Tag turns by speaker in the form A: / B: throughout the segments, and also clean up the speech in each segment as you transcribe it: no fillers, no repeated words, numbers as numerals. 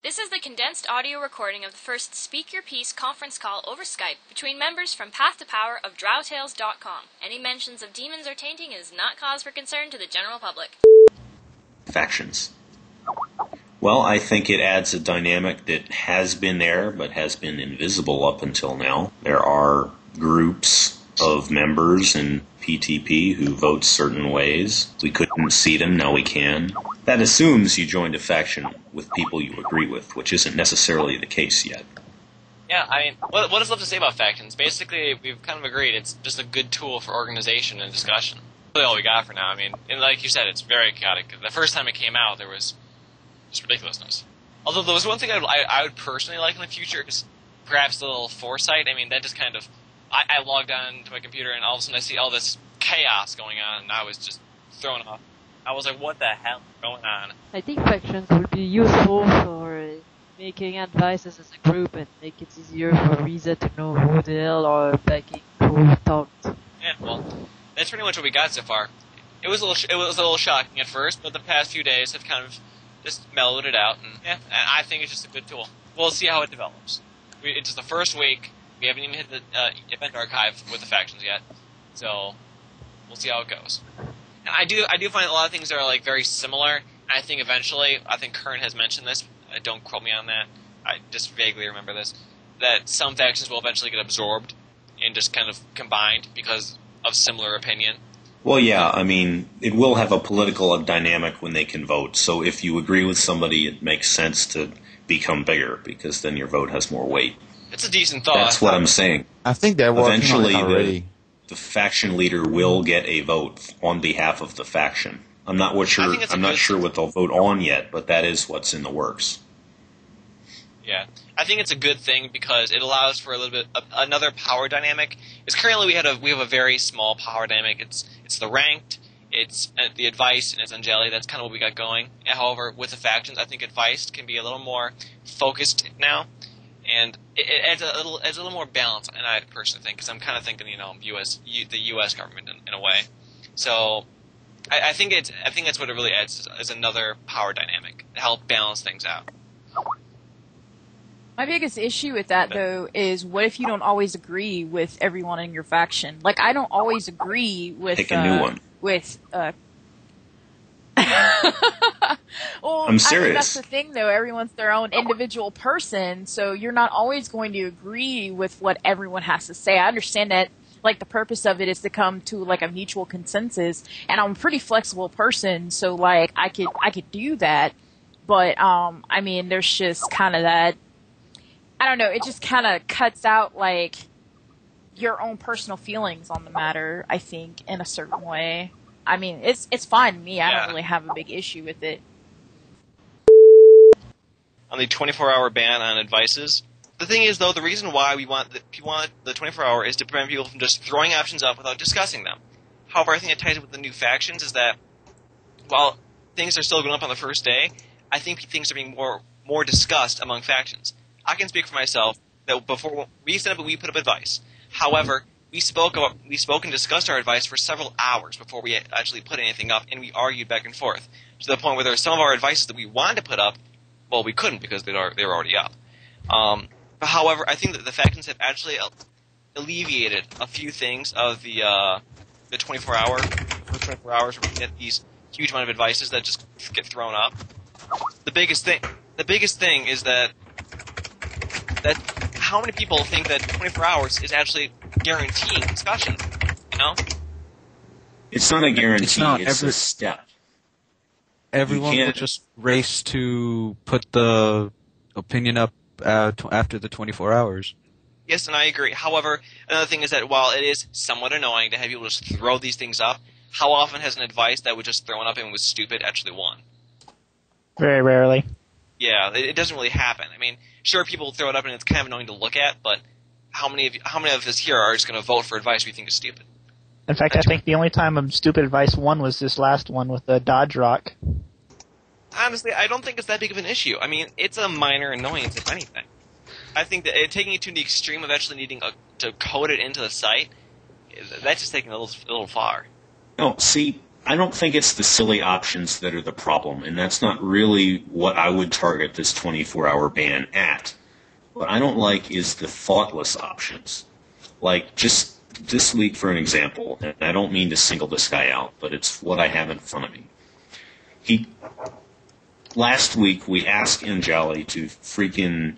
A: This is the condensed audio recording of the first Speak Your Piece conference call over Skype between members from Path to Power of DrowTales.com. Any mentions of demons or tainting is not cause for concern to the general public.
B: Factions. Well, I think it adds a dynamic that has been there but has been invisible up until now. There are groups of members in PTP who vote certain ways. We couldn't see them, now we can. That assumes you joined a faction with people you agree with, which isn't necessarily the case yet.
C: Yeah, I mean, what does love to say about factions? Basically, we've kind of agreed it's just a good tool for organization and discussion. Really all we got for now. I mean, and like you said, it's very chaotic. The first time it came out, there was just ridiculousness. Although there was one thing I would personally like in the future is perhaps a little foresight. I mean, that just kind of... I logged on to my computer and all of a sudden I see all this chaos going on and I was just thrown off. I was like, what the hell is going on?
D: I think factions would be useful for making advices as a group and make it easier for Reza to know who the hell are backing who thought.
C: Yeah, well, that's pretty much what we got so far. It was a little shocking at first, but the past few days have kind of just mellowed it out, and yeah, I think it's just a good tool. We'll see how it develops. It's just the first week. We haven't even hit the event archive with the factions yet, so we'll see how it goes. And I do find a lot of things are like very similar. And I think eventually, I think Kern has mentioned this. Don't quote me on that. I just vaguely remember this. That some factions will eventually get absorbed and just kind of combined because of similar opinion.
B: Well, yeah, I mean, it will have a political dynamic when they can vote. So if you agree with somebody, it makes sense to become bigger because then your vote has more weight.
C: It's a decent thought.
B: That's what I'm saying.
E: I think they're working
B: Eventually,
E: on it already.
B: the faction leader will get a vote on behalf of the faction. I'm not sure what they'll vote on yet, but that is what's in the works.
C: Yeah, I think it's a good thing because it allows for a little bit another power dynamic. Because currently we have a very small power dynamic. It's the ranked, it's the advice, and it's Angeli. That's kind of what we got going. However, with the factions, I think advice can be a little more focused now. And it adds a little more balance, and I personally think, because I'm kind of thinking, the U.S. government in a way. So I think that's what it really adds is another power dynamic to help balance things out.
F: My biggest issue with that, though, is what if you don't always agree with everyone in your faction? Like, I don't always agree with...
B: Pick a new one.
F: Well,
B: I'm serious.
F: I mean, that's the thing, though. Everyone's their own individual person, so you're not always going to agree with what everyone has to say. I understand that, like, the purpose of it is to come to, like, a mutual consensus, and I'm a pretty flexible person, so, like, I could do that, but, I mean, there's just kind of that, I don't know, it just kind of cuts out, like, your own personal feelings on the matter, I think, in a certain way. I mean, it's fine to me. I don't really have a big issue with it.
C: On the 24-hour ban on advices, the thing is, though, the reason why we want the 24-hour is to prevent people from just throwing options up without discussing them. However, I think it ties in with the new factions is that while things are still going up on the first day, I think things are being more discussed among factions. I can speak for myself that before we put up advice. However, we spoke and discussed our advice for several hours before we actually put anything up, and we argued back and forth to the point where there were some of our advices that we wanted to put up. Well, we couldn't because they were already up. However, I think that the factions have actually alleviated a few things of the 24-hour. For 24 hours, where we get these huge amount of advices that just get thrown up. The biggest thing is that how many people think that 24 hours is actually guaranteeing discussion, you know?
B: It's not a guarantee, it's a step.
E: Everyone will just race to put the opinion up after the 24 hours.
C: Yes, and I agree. However, another thing is that while it is somewhat annoying to have people just throw these things up, how often has an advice that was just thrown up and was stupid actually won?
G: Very rarely.
C: Yeah, it doesn't really happen. I mean, sure, people throw it up and it's kind of annoying to look at, but how many of us here are just going to vote for advice we think is stupid?
G: In fact, I think the only time stupid advice won was this last one with the Dodge Rock.
C: Honestly, I don't think it's that big of an issue. I mean, it's a minor annoyance, if anything. I think that taking it to the extreme of actually needing to code it into the site, that's just taking it a little far.
B: No, see, I don't think it's the silly options that are the problem, and that's not really what I would target this 24-hour ban at. What I don't like is the thoughtless options. Like, just this week, for an example, and I don't mean to single this guy out, but it's what I have in front of me. Last week, we asked Njali to freaking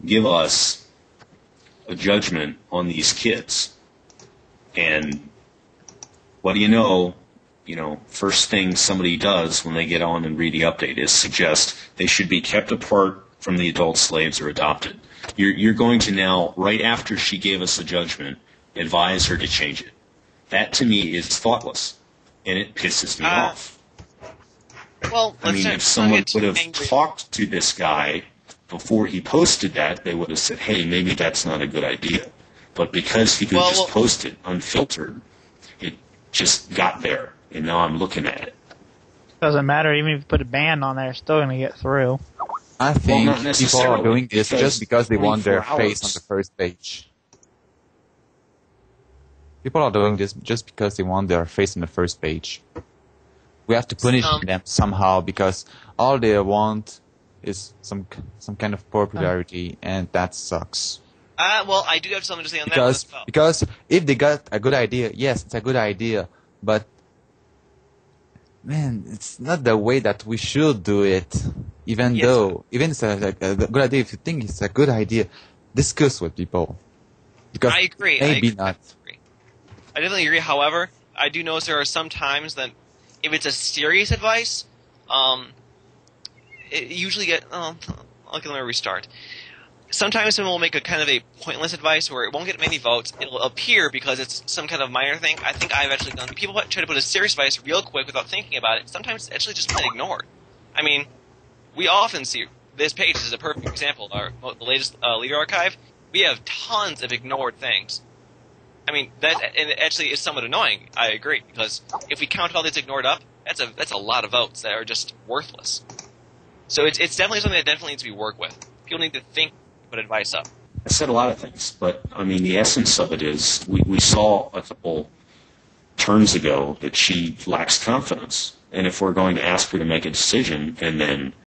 B: give us a judgment on these kids. And what do you know, first thing somebody does when they get on and read the update is suggest they should be kept apart from the adult slaves or adopted. You're going to now, right after she gave us a judgment, advise her to change it. That, to me, is thoughtless, and it pisses me off.
C: Well,
B: I mean, if someone would have talked to this guy before he posted that, they would have said, hey, maybe that's not a good idea. But because he could just post it unfiltered, it just got there, and now I'm looking at it.
G: Doesn't matter, even if you put a ban on there, it's still going to get through.
E: I think people are doing this just because they want their face on the first page. People are doing this just because they want their face on the first page. We have to punish them somehow because all they want is some kind of popularity, and that sucks.
C: Well, I do have something to say on that one as well.
E: Because if they got a good idea, yes, it's a good idea, but man, it's not the way that we should do it. Even it's a good idea, if you think it's a good idea, discuss with people. Because
C: I agree.
E: Maybe not.
C: I definitely agree. However, I do notice there are some times that if it's a serious advice, it usually get. Okay, let me restart. Sometimes someone will make a kind of a pointless advice where it won't get many votes. It'll appear because it's some kind of minor thing. I think I've actually done. People try to put a serious advice real quick without thinking about it. Sometimes it's actually just plain ignored. I mean, we often see this page is a perfect example. The latest leader archive. We have tons of ignored things. I mean, and it actually is somewhat annoying. I agree, because if we count all these ignored up, that's a lot of votes that are just worthless. So it's definitely something that definitely needs to be worked with. People need to think, put advice up.
B: I said a lot of things, but I mean, the essence of it is we saw a couple turns ago that she lacks confidence, and if we're going to ask her to make a decision and then